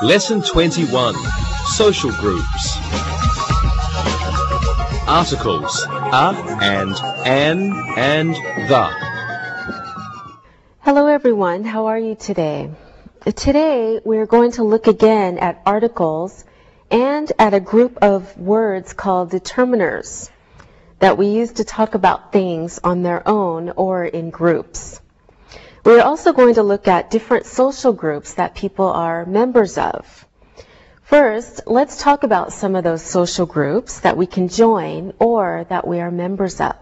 Lesson 21. Social groups. Articles: a and an and the. Hello everyone, how are you today? Today we're going to look again at articles and at a group of words called determiners that we use to talk about things on their own or in groups. We're also going to look at different social groups that people are members of. First, let's talk about some of those social groups that we can join or that we are members of.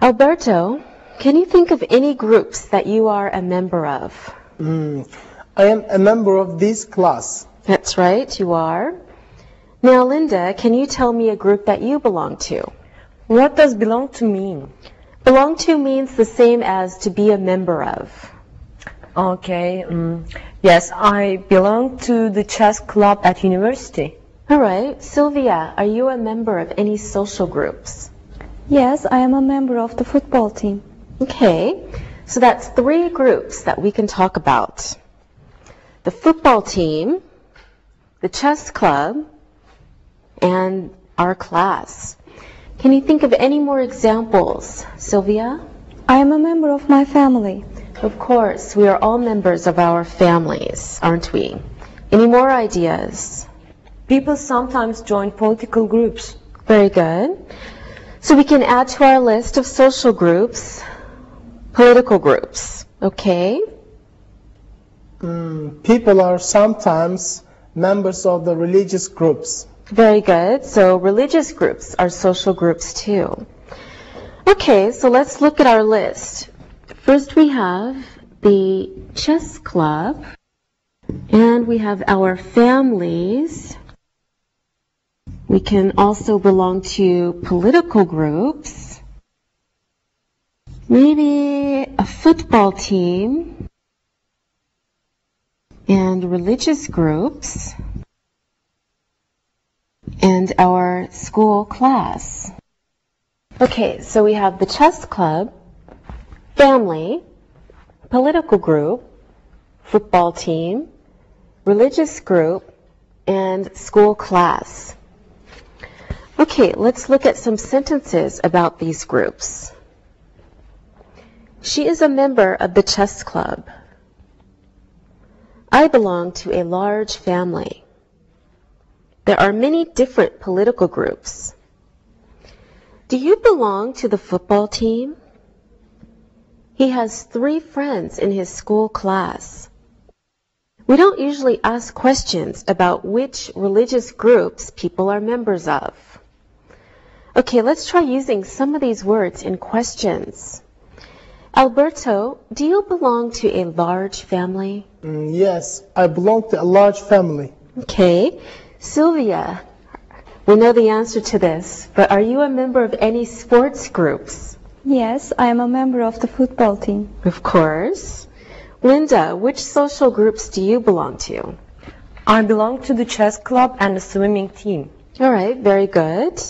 Alberto, can you think of any groups that you are a member of? I am a member of this class. That's right, you are. Now, Linda, can you tell me a group that you belong to? What does belong to mean? Belong to means the same as to be a member of. Okay, yes, I belong to the chess club at university. All right, Sylvia, are you a member of any social groups? Yes, I am a member of the football team. Okay, so that's 3 groups that we can talk about. The football team, the chess club, and our class. Can you think of any more examples, Sylvia? I am a member of my family. Of course, we are all members of our families, aren't we? Any more ideas? People sometimes join political groups. Very good. So we can add to our list of social groups, political groups, okay? People are sometimes members of the religious groups. Very good. So religious groups are social groups too. Okay, so let's look at our list. First we have the chess club, and we have our families. We can also belong to political groups, maybe a football team, and religious groups, and our school class. Okay, so we have the chess club, family, political group, football team, religious group, and school class. Okay, let's look at some sentences about these groups. She is a member of the chess club. I belong to a large family. There are many different political groups. Do you belong to the football team? He has 3 friends in his school class. We don't usually ask questions about which religious groups people are members of. Okay, let's try using some of these words in questions. Alberto, do you belong to a large family? Yes, I belong to a large family. Okay. Sylvia, we know the answer to this, but are you a member of any sports groups? Yes, I am a member of the football team. Of course. Linda, which social groups do you belong to? I belong to the chess club and the swimming team. All right, very good.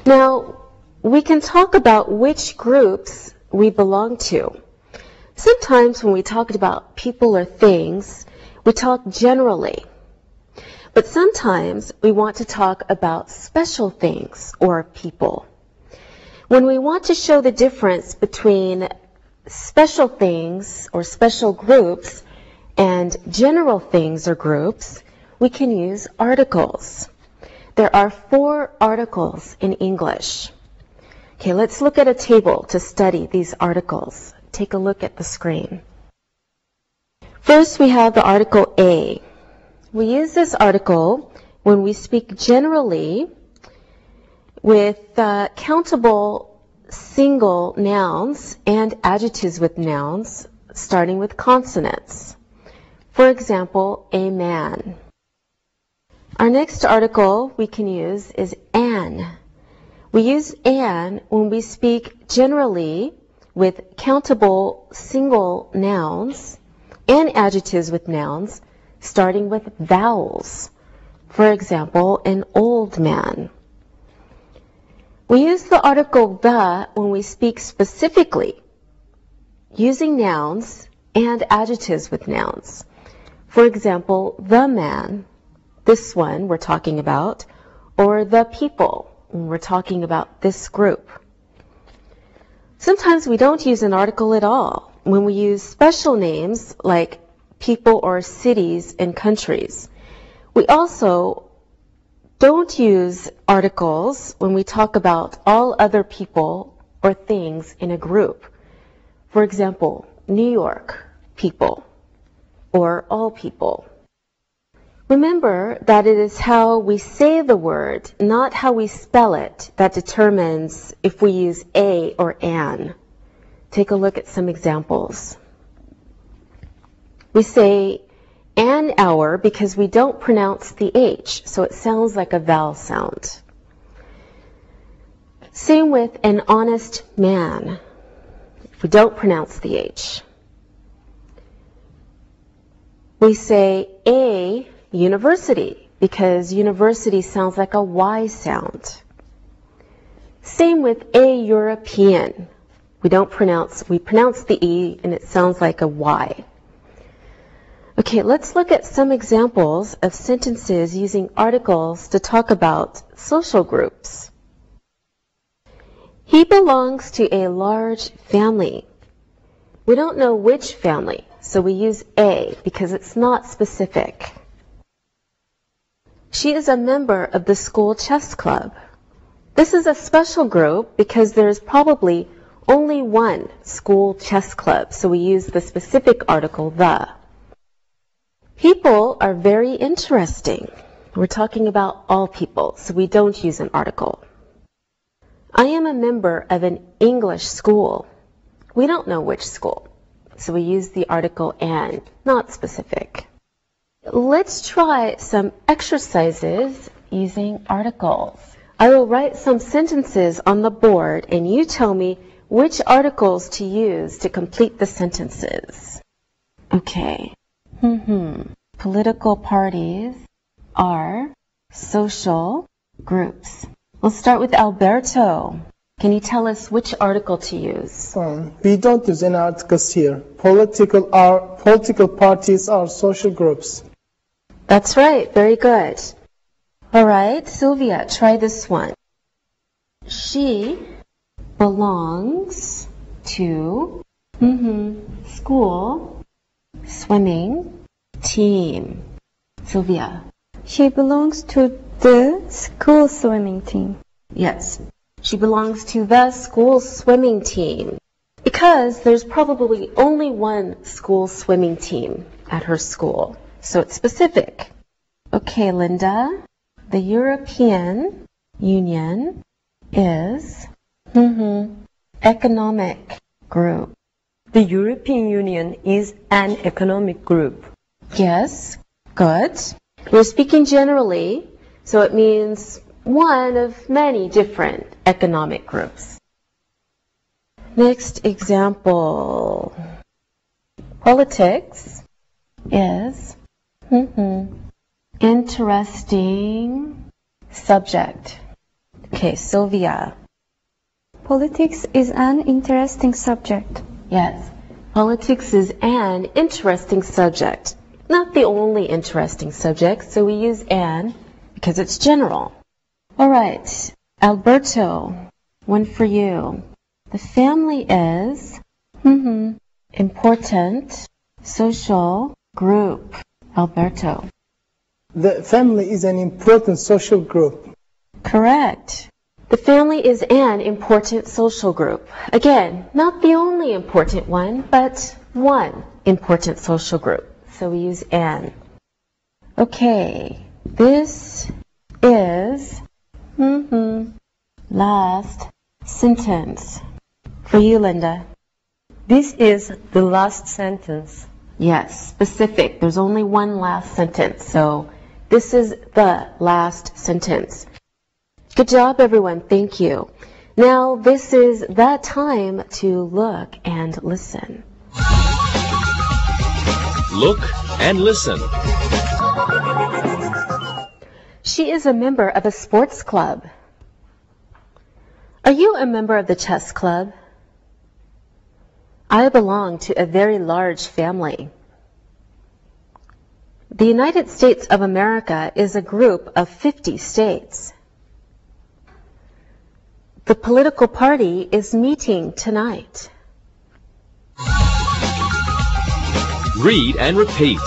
Now, we can talk about which groups we belong to. Sometimes when we talk about people or things, we talk generally. But sometimes we want to talk about special things or people. When we want to show the difference between special things or special groups and general things or groups, we can use articles. There are 4 articles in English. Okay, let's look at a table to study these articles. Take a look at the screen. First, we have the article A. We use this article when we speak generally with countable single nouns and adjectives with nouns starting with consonants. For example, a man. Our next article we can use is an. We use an when we speak generally with countable single nouns and adjectives with nouns starting with vowels. For example, an old man. We use the article the when we speak specifically, using nouns and adjectives with nouns. For example, the man, this one we're talking about, or the people, when we're talking about this group. Sometimes we don't use an article at all when we use special names like people or cities and countries. We also don't use articles when we talk about all other people or things in a group. For example, New York, people, or all people. Remember that it is how we say the word, not how we spell it, that determines if we use a or an. Take a look at some examples. We say an hour because we don't pronounce the H, so it sounds like a vowel sound. Same with an honest man. We don't pronounce the H. We say a university because university sounds like a Y sound. Same with a European. We pronounce the E and it sounds like a Y. Okay, let's look at some examples of sentences using articles to talk about social groups. He belongs to a large family. We don't know which family, so we use a because it's not specific. She is a member of the school chess club. This is a special group because there is probably only one school chess club, so we use the specific article the. People are very interesting. We're talking about all people, so we don't use an article. I am a member of an English school. We don't know which school, so we use the article an, not specific. Let's try some exercises using articles. I will write some sentences on the board and you tell me which articles to use to complete the sentences. Okay. Political parties are social groups. We'll start with Alberto. Can you tell us which article to use? We don't use any articles here. Political parties are social groups. That's right. Very good. All right, Sylvia, try this one. She belongs to school swimming team. Sylvia. She belongs to the school swimming team. Yes. She belongs to the school swimming team because there's probably only one school swimming team at her school, so it's specific. Okay, Linda, the European Union is economic group. The European Union is an economic group. Yes, good. We're speaking generally, so it means one of many different economic groups. Next example. Politics is interesting subject. Okay, Sylvia. Politics is an interesting subject. Yes, politics is an interesting subject. Not the only interesting subject, so we use an because it's general. All right, Alberto, one for you. The family is important social group. Alberto. The family is an important social group. Correct. The family is an important social group. Again, not the only important one, but one important social group. So we use an. Okay, this is last sentence. For you, Linda. This is the last sentence. Yes, specific. There's only one last sentence. So this is the last sentence. Good job, everyone. Thank you. Now, this is the time to look and listen. Look and listen. She is a member of a sports club. Are you a member of the chess club? I belong to a very large family. The United States of America is a group of 50 states. The political party is meeting tonight. Read and repeat.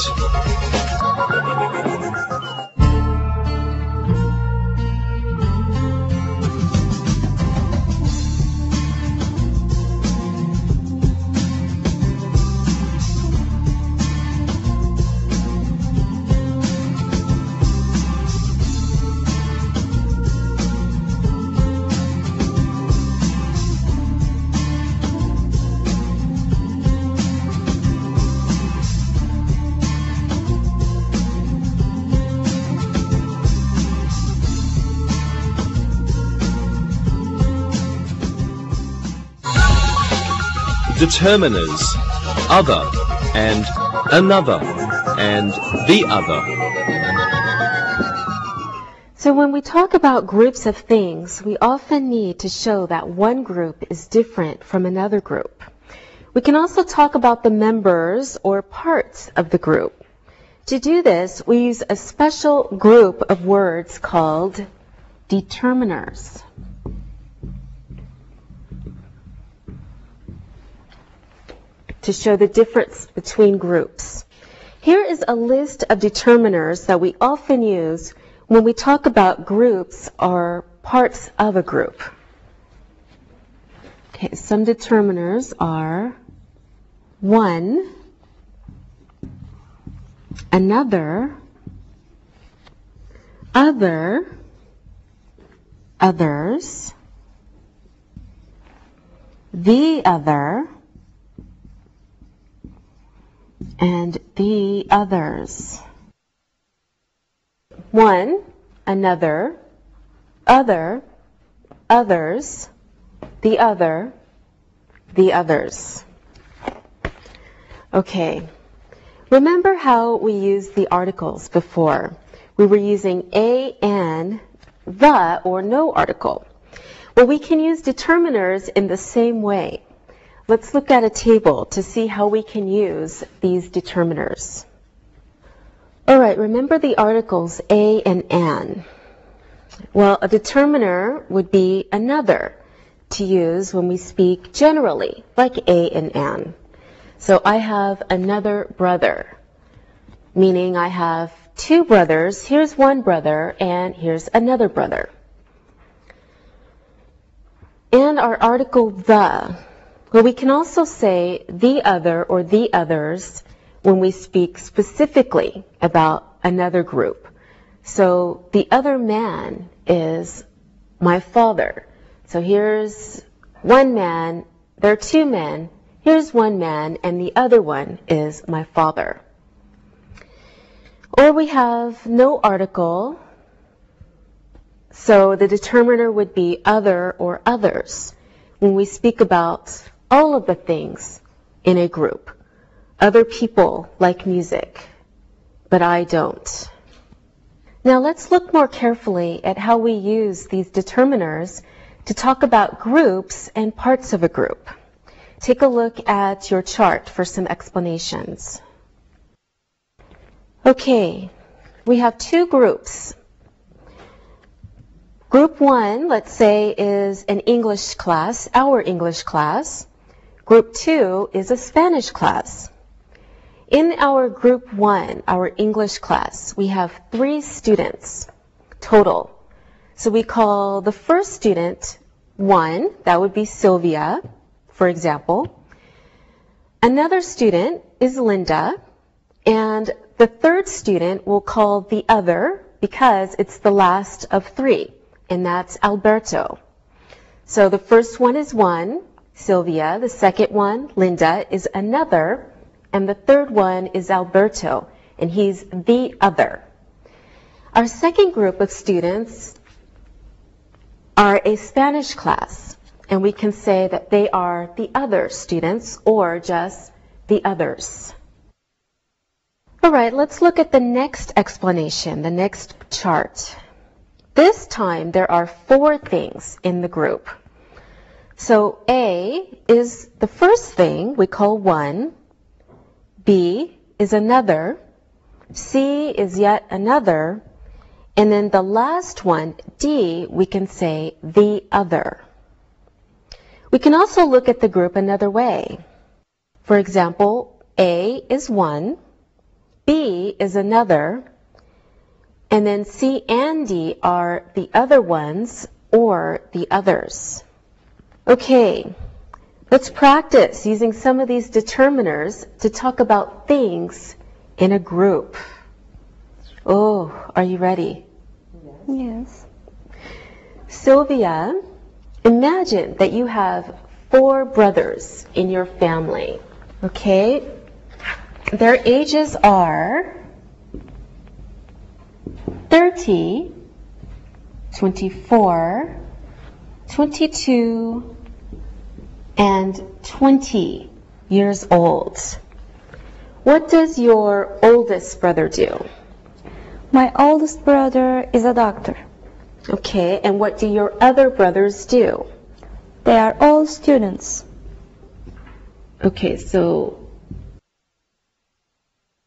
Determiners, other, and another, and the other. So when we talk about groups of things, we often need to show that one group is different from another group. We can also talk about the members or parts of the group. To do this, we use a special group of words called determiners. To show the difference between groups. Here is a list of determiners that we often use when we talk about groups or parts of a group. Okay, some determiners are one, another, other, others, the other, and the others. One, another, other, others, the other, the others. Okay, remember how we used the articles before? We were using a, an, the, or no article. Well, we can use determiners in the same way. Let's look at a table to see how we can use these determiners. All right, remember the articles a and an. Well, a determiner would be another to use when we speak generally, like a and an. So I have another brother, meaning I have two brothers. Here's one brother and here's another brother. And our article the. Well, we can also say the other or the others when we speak specifically about another group. So the other man is my father. So here's one man, there are two men, here's one man, and the other one is my father. Or we have no article, so the determiner would be other or others when we speak about all of the things in a group. Other people like music, but I don't. Now let's look more carefully at how we use these determiners to talk about groups and parts of a group. Take a look at your chart for some explanations. Okay, we have two groups. Group 1, let's say, is an English class, our English class. Group 2 is a Spanish class. In our Group 1, our English class, we have 3 students total. So we call the first student 1, that would be Sylvia, for example. Another student is Linda, and the third student we'll call the other because it's the last of 3, and that's Alberto. So the first one is 1, Sylvia, the second one, Linda, is another, and the third one is Alberto, and he's the other. Our second group of students are a Spanish class, and we can say that they are the other students or just the others. All right, let's look at the next explanation, the next chart. This time there are 4 things in the group. So A is the first thing we call one, B is another, C is yet another, and then the last one, D, we can say the other. We can also look at the group another way. For example, A is one, B is another, and then C and D are the other ones or the others. Okay, let's practice using some of these determiners to talk about things in a group. Oh, are you ready? Yes. Sylvia, imagine that you have 4 brothers in your family. Okay? Their ages are 30, 24, 22, and 20 years old. What does your oldest brother do? My oldest brother is a doctor. Okay, and what do your other brothers do? They are all students. Okay, so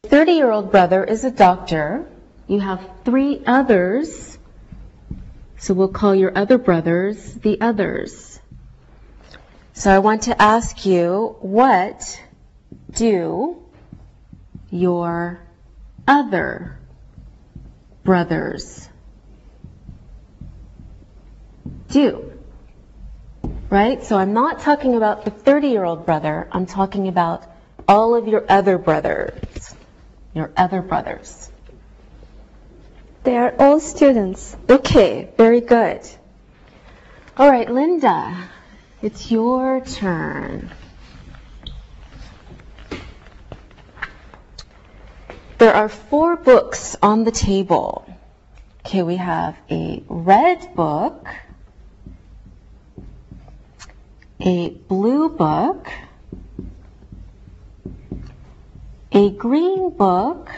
30-year-old brother is a doctor. You have 3 others, so we'll call your other brothers the others. So I want to ask you, what do your other brothers do? Right? So I'm not talking about the 30-year-old brother. I'm talking about all of your other brothers. Your other brothers. They are all students. Okay, very good. All right, Linda, it's your turn. There are 4 books on the table. Okay, we have a red book, a blue book, a green book,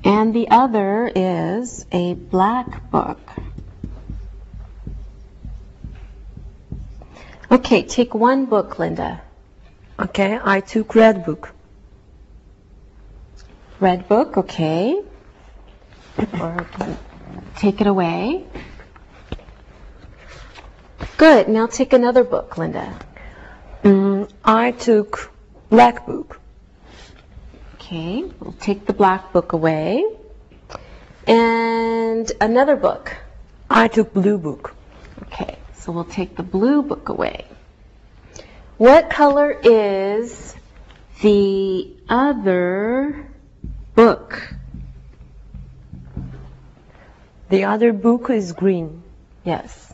and the other is a black book. Okay, take one book, Linda. Okay, I took red book. Red book, okay. Or take it away. Good, now take another book, Linda. I took black book. Okay, we'll take the black book away. And another book. I took blue book. Okay, so we'll take the blue book away. What color is the other book? The other book is green. Yes.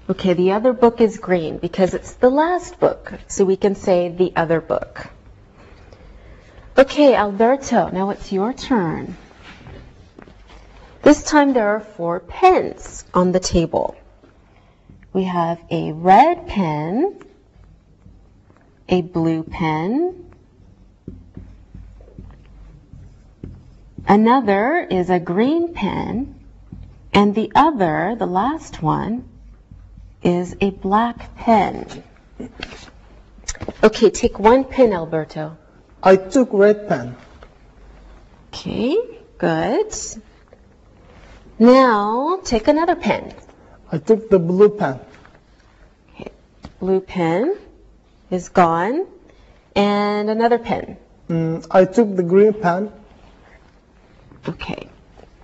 Okay, the other book is green because it's the last book, so we can say the other book. Okay, Alberto, now it's your turn. This time there are 4 pens on the table. We have a red pen, a blue pen, another is a green pen, and the other, the last one, is a black pen. Okay, take one pen, Alberto. I took red pen. Okay, good. Now, take another pen. I took the blue pen. Okay, blue pen is gone. And another pen. I took the green pen. Okay,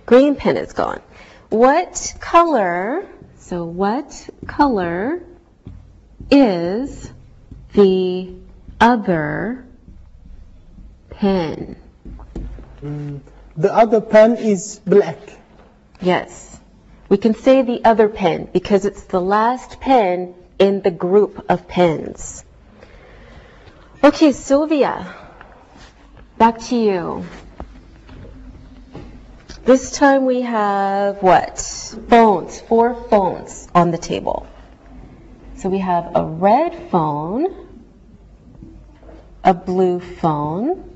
green pen is gone. What color, so what color is the other pen? The other pen is black. Yes, we can say the other pen because it's the last pen in the group of pens. Okay, Sylvia, back to you. This time we have what? Phones, 4 phones on the table. So we have a red phone, a blue phone.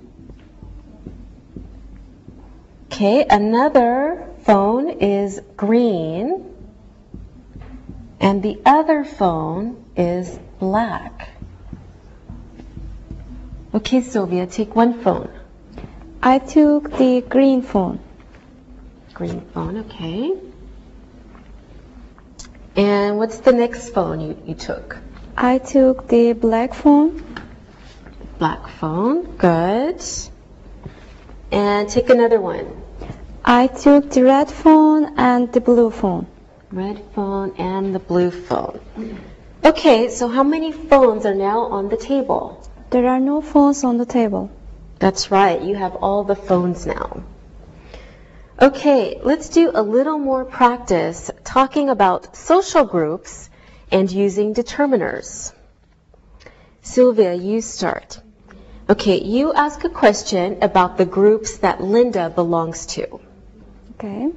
Okay, another phone is green, And the other phone is black. Okay, Sylvia, take one phone. I took the green phone. Green phone, okay. And what's the next phone you took? I took the black phone. Black phone, good. And take another one. I took the red phone and the blue phone. Red phone and the blue phone. Okay, so how many phones are now on the table? There are no phones on the table. That's right, you have all the phones now. Okay, let's do a little more practice talking about social groups and using determiners. Sylvia, you start. Okay, you ask a question about the groups that Linda belongs to. Okay.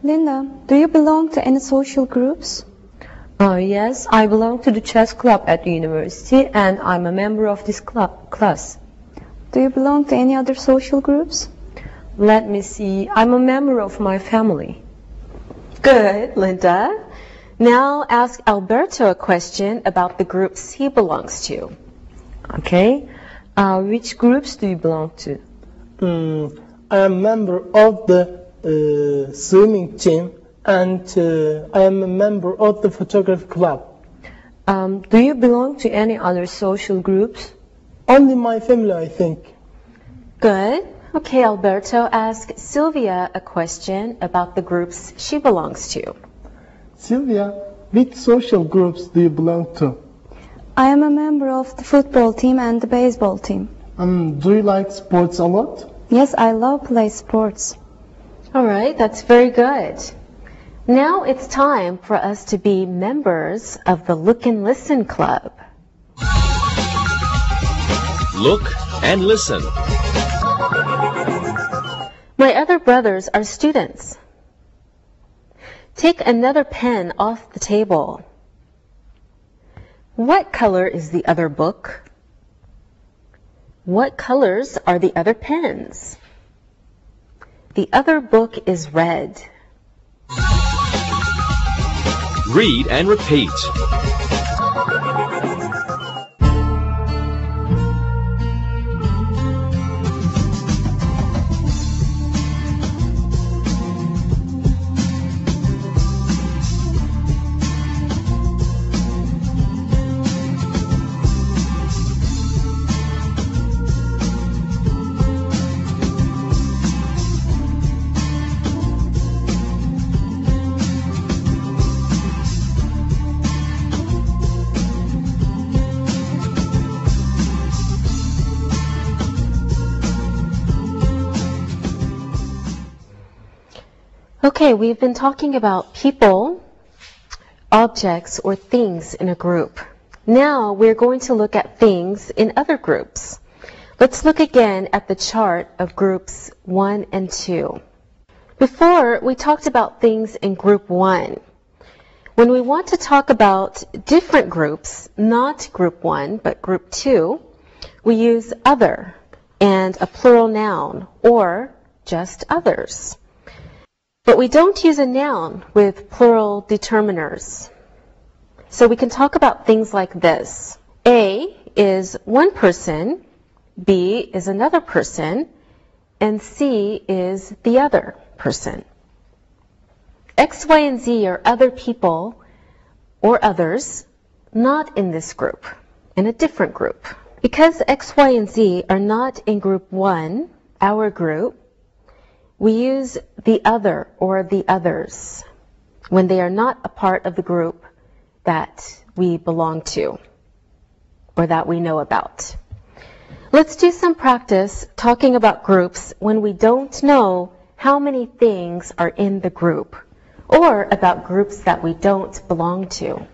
Linda, do you belong to any social groups? Yes, I belong to the chess club at the university and I'm a member of this class. Do you belong to any other social groups? Let me see, I'm a member of my family. Good, Linda. Now ask Alberto a question about the groups he belongs to. Okay, which groups do you belong to? I am a member of the swimming team and I am a member of the photography club. Do you belong to any other social groups? Only my family, I think. Good. Okay, Alberto, ask Sylvia a question about the groups she belongs to. Sylvia, which social groups do you belong to? I am a member of the football team and the baseball team. Do you like sports a lot? Yes, I love play sports. All right, that's very good. Now it's time for us to be members of the Look and Listen Club. Look and listen. My other brothers are students. Take another pen off the table. What color is the other book? What colors are the other pens? The other book is red. Read and repeat. Okay, we've been talking about people, objects, or things in a group. Now we're going to look at things in other groups. Let's look again at the chart of groups 1 and 2. Before, we talked about things in group 1. When we want to talk about different groups, not group 1, but group 2, we use other and a plural noun, or just others. But we don't use a noun with plural determiners. So we can talk about things like this. A is one person, B is another person, and C is the other person. X, Y, and Z are other people or others, not in this group, in a different group. Because X, Y, and Z are not in group 1, our group, we use the other or the others when they are not a part of the group that we belong to or that we know about. Let's do some practice talking about groups when we don't know how many things are in the group, or about groups that we don't belong to.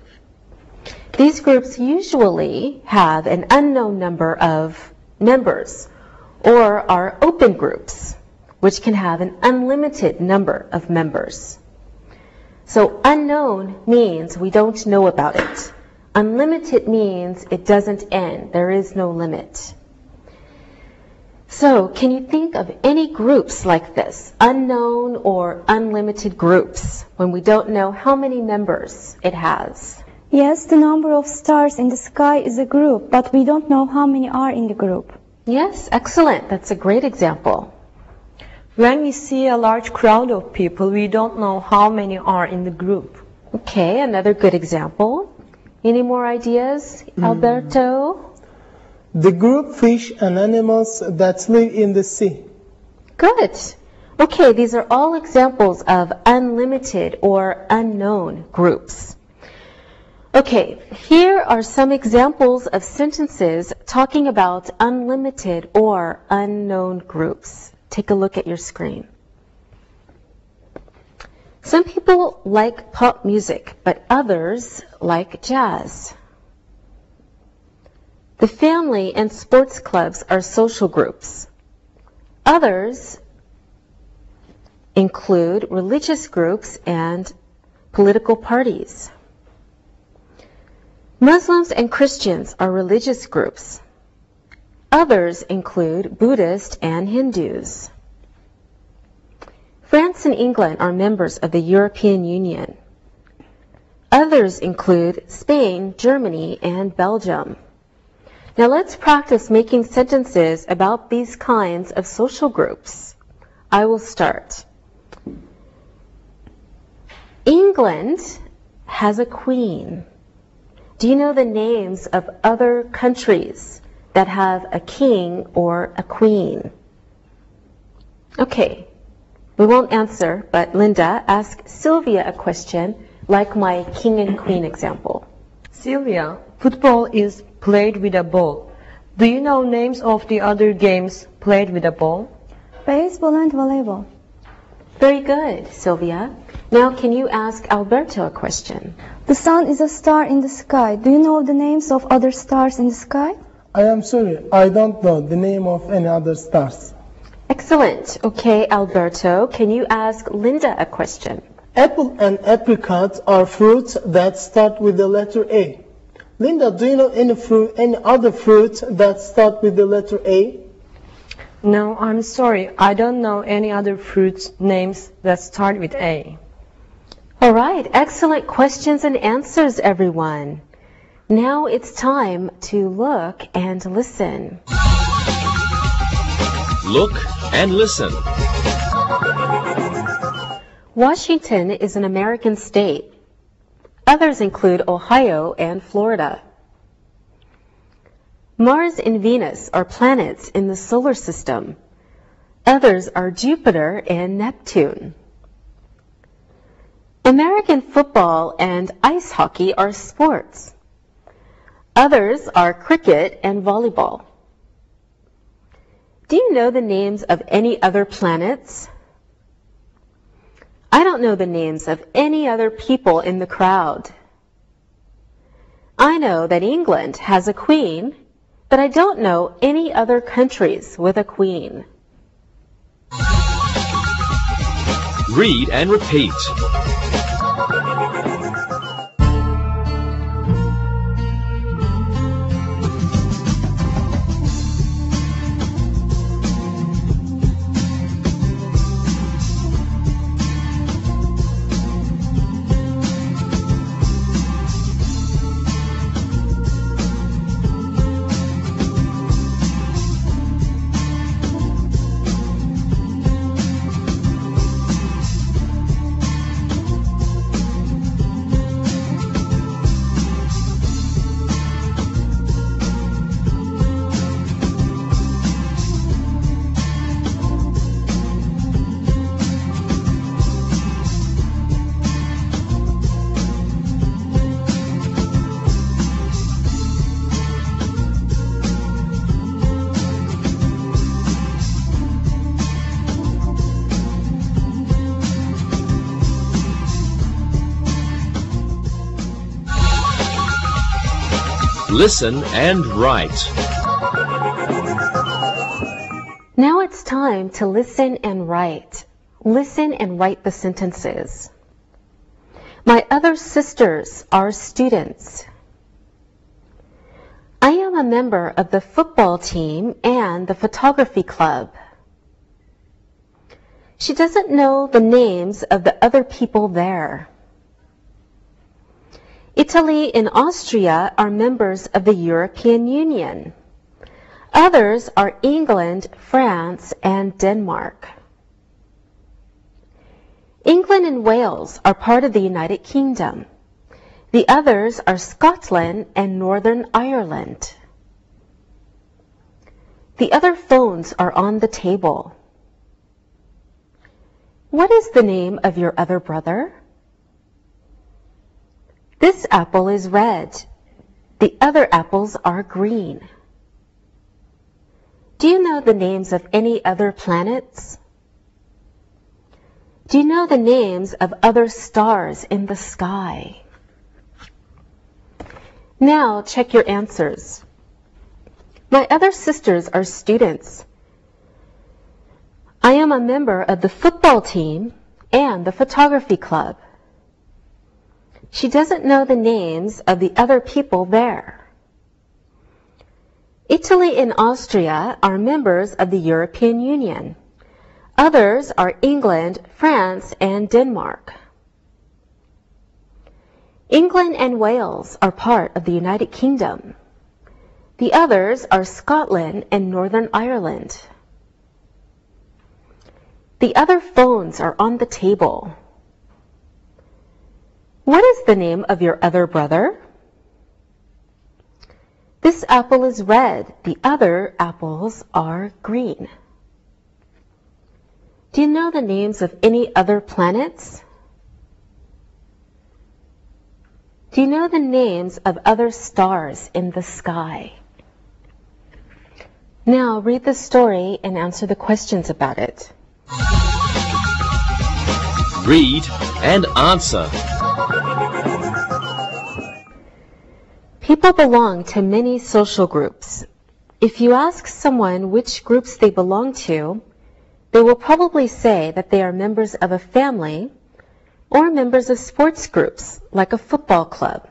These groups usually have an unknown number of members, or are open groups, which can have an unlimited number of members. So unknown means we don't know about it. Unlimited means it doesn't end. There is no limit. So, can you think of any groups like this, unknown or unlimited groups, when we don't know how many members it has? Yes, the number of stars in the sky is a group, but we don't know how many are in the group. Yes, excellent. That's a great example. When we see a large crowd of people, we don't know how many are in the group. Okay, another good example. Any more ideas, Alberto? The group fish and animals that live in the sea. Good. Okay, these are all examples of unlimited or unknown groups. Okay, here are some examples of sentences talking about unlimited or unknown groups. Take a look at your screen. Some people like pop music, but others like jazz. The family and sports clubs are social groups. Others include religious groups and political parties. Muslims and Christians are religious groups. Others include Buddhists and Hindus. France and England are members of the European Union. Others include Spain, Germany, and Belgium. Now let's practice making sentences about these kinds of social groups. I will start. England has a queen. Do you know the names of other countries that have a king or a queen? Okay, we won't answer, but Linda, ask Sylvia a question like my king and queen example. Sylvia, football is played with a ball. Do you know names of the other games played with a ball? Baseball and volleyball. Very good, Sylvia. Now can you ask Alberto a question? The sun is a star in the sky. Do you know the names of other stars in the sky? I am sorry, I don't know the name of any other stars. Excellent. Okay, Alberto, can you ask Linda a question? Apple and apricot are fruits that start with the letter A. Linda, do you know any other fruit that start with the letter A? No, I'm sorry. I don't know any other fruits names that start with A. All right, excellent questions and answers, everyone. Now it's time to look and listen. Look and listen. Washington is an American state. Others include Ohio and Florida. Mars and Venus are planets in the solar system. Others are Jupiter and Neptune. American football and ice hockey are sports. Others are cricket and volleyball. Do you know the names of any other planets? I don't know the names of any other people in the crowd. I know that England has a queen, but I don't know any other countries with a queen. Read and repeat. Listen and write. Now it's time to listen and write. Listen and write the sentences. My other sisters are students. I am a member of the football team and the photography club. She doesn't know the names of the other people there. Italy and Austria are members of the European Union. Others are England, France, and Denmark. England and Wales are part of the United Kingdom. The others are Scotland and Northern Ireland. The other phones are on the table. What is the name of your other brother? This apple is red. The other apples are green. Do you know the names of any other planets? Do you know the names of other stars in the sky? Now check your answers. My other sisters are students. I am a member of the football team and the photography club. She doesn't know the names of the other people there. Italy and Austria are members of the European Union. Others are England, France, and Denmark. England and Wales are part of the United Kingdom. The others are Scotland and Northern Ireland. The other phones are on the table. What is the name of your other brother? This apple is red. The other apples are green. Do you know the names of any other planets? Do you know the names of other stars in the sky? Now read the story and answer the questions about it. Read and answer. People belong to many social groups. If you ask someone which groups they belong to, they will probably say that they are members of a family or members of sports groups, like a football club.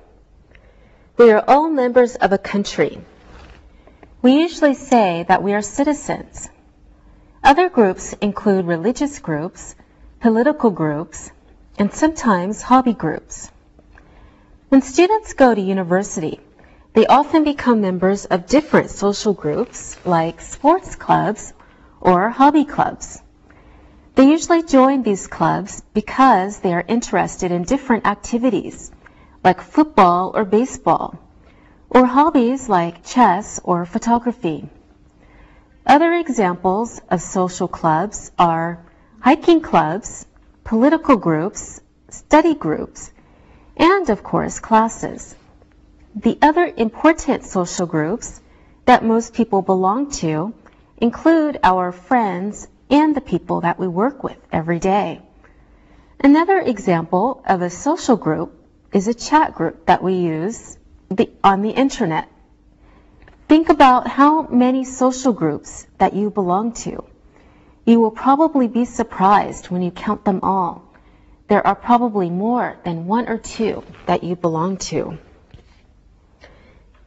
We are all members of a country. We usually say that we are citizens. Other groups include religious groups, political groups, and sometimes hobby groups. When students go to university, they often become members of different social groups, like sports clubs or hobby clubs. They usually join these clubs because they are interested in different activities, like football or baseball, or hobbies like chess or photography. Other examples of social clubs are hiking clubs, political groups, study groups, and of course classes. The other important social groups that most people belong to include our friends and the people that we work with every day. Another example of a social group is a chat group that we use on the internet. Think about how many social groups that you belong to. You will probably be surprised when you count them all. There are probably more than one or two that you belong to.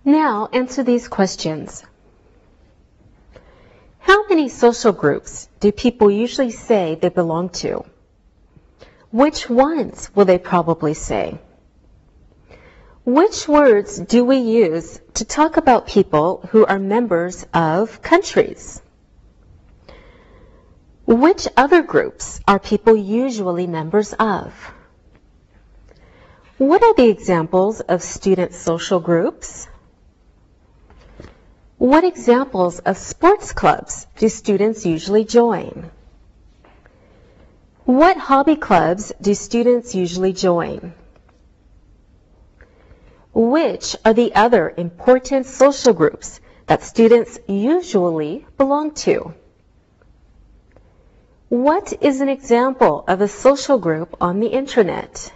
Now answer these questions. How many social groups do people usually say they belong to? Which ones will they probably say? Which words do we use to talk about people who are members of countries? Which other groups are people usually members of? What are the examples of student social groups? What examples of sports clubs do students usually join? What hobby clubs do students usually join? Which are the other important social groups that students usually belong to? What is an example of a social group on the internet?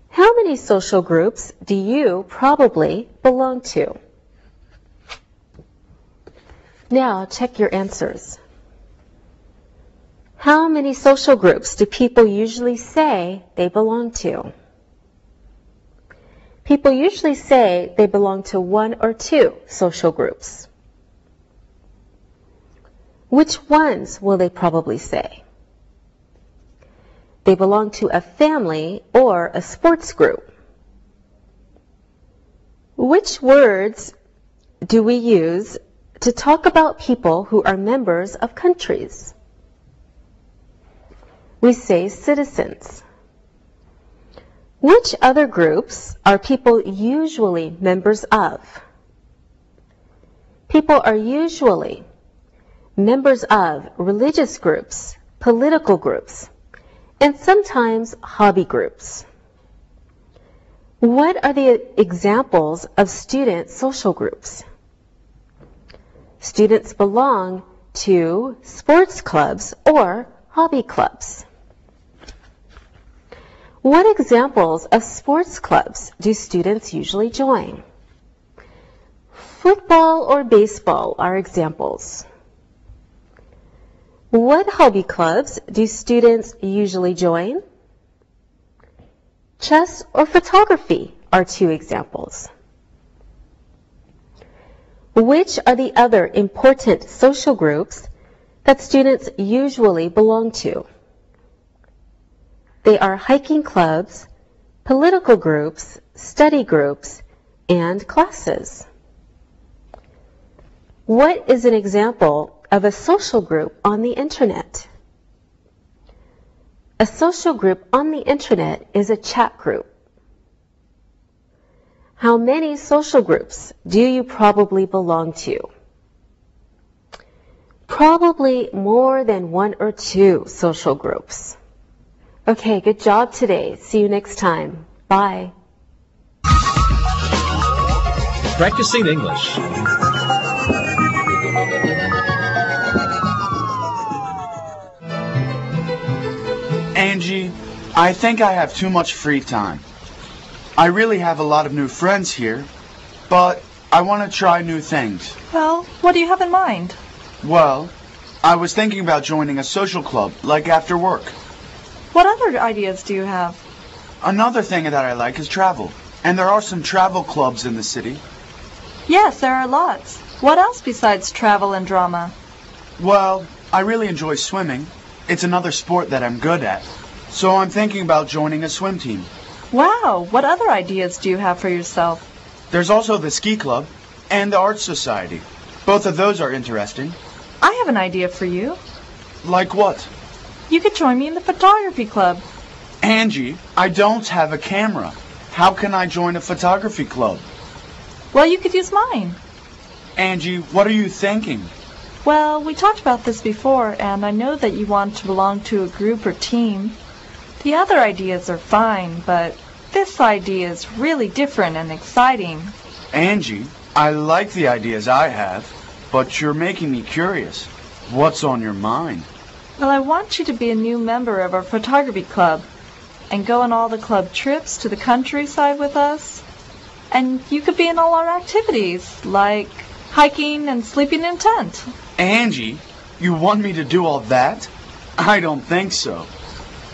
How many social groups do you probably belong to? Now check your answers. How many social groups do people usually say they belong to? People usually say they belong to one or two social groups. Which ones will they probably say? They belong to a family or a sports group. Which words do we use to talk about people who are members of countries? We say citizens. Which other groups are people usually members of? People are usually members of religious groups, political groups, and sometimes hobby groups. What are the examples of student social groups? Students belong to sports clubs or hobby clubs. What examples of sports clubs do students usually join? Football or baseball are examples. What hobby clubs do students usually join? Chess or photography are two examples. Which are the other important social groups that students usually belong to? They are hiking clubs, political groups, study groups, and classes. What is an example of a social group on the internet? A social group on the internet is a chat group. How many social groups do you probably belong to? Probably more than one or two social groups. Okay, good job today. See you next time. Bye. Practicing English. Angie, I think I have too much free time. I really have a lot of new friends here, but I want to try new things. Well, what do you have in mind? Well, I was thinking about joining a social club, like after work. What other ideas do you have? Another thing that I like is travel, and there are some travel clubs in the city. Yes, there are lots. What else besides travel and drama? Well, I really enjoy swimming. It's another sport that I'm good at. So I'm thinking about joining a swim team. Wow, what other ideas do you have for yourself? There's also the ski club and the art society. Both of those are interesting. I have an idea for you. Like what? You could join me in the photography club. Angie, I don't have a camera. How can I join a photography club? Well, you could use mine. Angie, what are you thinking? Well, we talked about this before, and I know that you want to belong to a group or team. The other ideas are fine, but this idea is really different and exciting. Angie, I like the ideas I have, but you're making me curious. What's on your mind? Well, I want you to be a new member of our photography club and go on all the club trips to the countryside with us. And you could be in all our activities, like hiking and sleeping in a tent. Angie, you want me to do all that? I don't think so.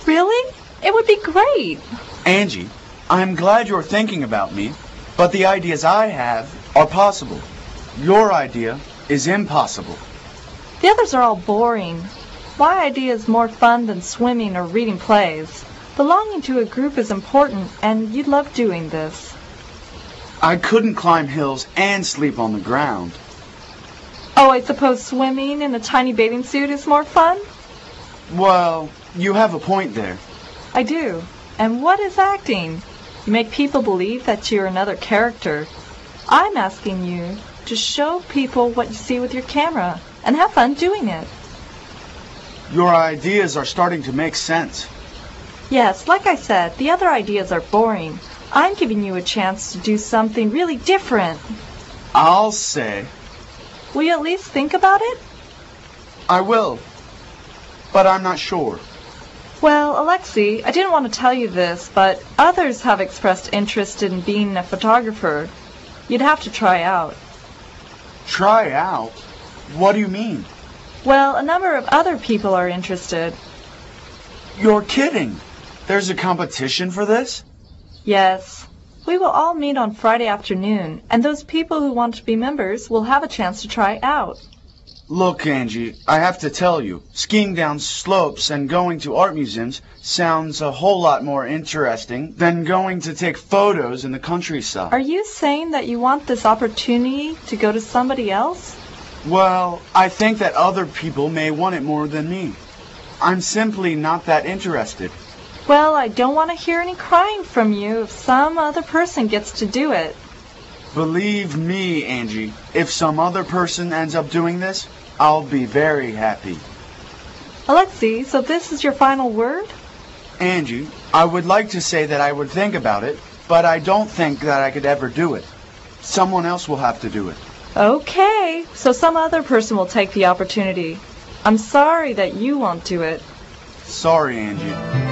Really? It would be great. Angie, I'm glad you're thinking about me, but the ideas I have are possible. Your idea is impossible. The others are all boring. My idea is more fun than swimming or reading plays. Belonging to a group is important, and you'd love doing this. I couldn't climb hills and sleep on the ground. Oh, I suppose swimming in a tiny bathing suit is more fun? Well, you have a point there. I do. And what is acting? You make people believe that you're another character. I'm asking you to show people what you see with your camera and have fun doing it. Your ideas are starting to make sense. Yes, like I said, the other ideas are boring. I'm giving you a chance to do something really different. I'll say. Will you at least think about it? I will, but I'm not sure. Well, Alexei, I didn't want to tell you this, but others have expressed interest in being a photographer. You'd have to try out. Try out? What do you mean? Well, a number of other people are interested. You're kidding. There's a competition for this? Yes. We will all meet on Friday afternoon, and those people who want to be members will have a chance to try out. Look, Angie, I have to tell you, skiing down slopes and going to art museums sounds a whole lot more interesting than going to take photos in the countryside. Are you saying that you want this opportunity to go to somebody else? Well, I think that other people may want it more than me. I'm simply not that interested. Well, I don't want to hear any crying from you if some other person gets to do it. Believe me, Angie, if some other person ends up doing this, I'll be very happy. Alexei, so this is your final word? Angie, I would like to say that I would think about it, but I don't think that I could ever do it. Someone else will have to do it. Okay, so some other person will take the opportunity. I'm sorry that you won't do it. Sorry, Angie.